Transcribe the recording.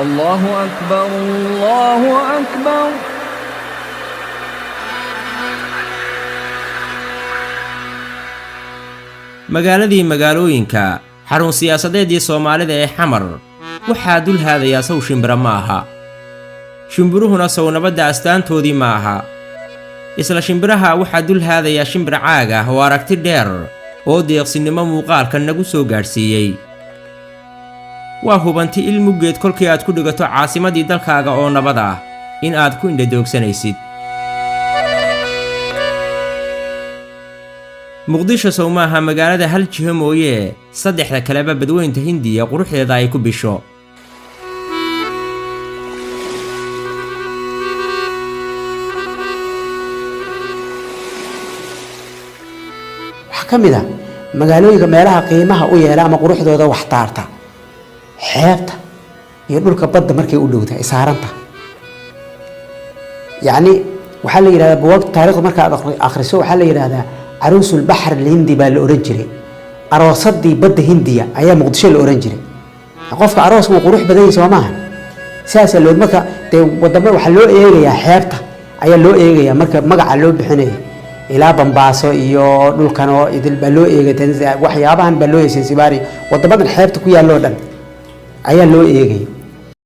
الله أكبر الله أكبر. magaaladii magaalooyinka xarun siyaasadeedii Soomaalida ee Xamar waxaa dul haadaya saw shimbira ma aha shimbiruhuna saw nabadda astaantoodii ma aha isla shimbiraha waxaa dul haadaya shimbir caag ah oo aragti dheer oo deeqsinimo muuqaalka nagu soo gaarsiiyay waa hubanti ilmugeed kolkii aad ku dhigato caasimadii dalkaaga oo nabad ah in aad ku indhadoogsanaysid muqdisho Soomaha magaalada hal jiho mooye saddexda kaleba badweynta Hindiya quruxdeeda ay ku bisho waxa kamida magaalooyinka meelaha qiimaha u yeela ama quruxdooda wax taarta xeebta iyo dhulka badda markay u dhowdahay isaaranta yani waxa la yiraahdaa buug taariikhda marka aad akhriso waxa la yiraahdaa عروس البحر الهندي بالأورنجري أروسدي بد هندية أيام مقدشة الأورنجري قفك عروس وقروح بدي سوامها ساسا لو مكا ودما وحلو إيجيا حيرته أي لو إيجيا مكا لو بحنيه إلى بمباسو إيو دول كانوا إذا بلو إيجيا تنزع وحيابان بلو يسنسباري ودما حيرته كويا لودن أي لو إيجيا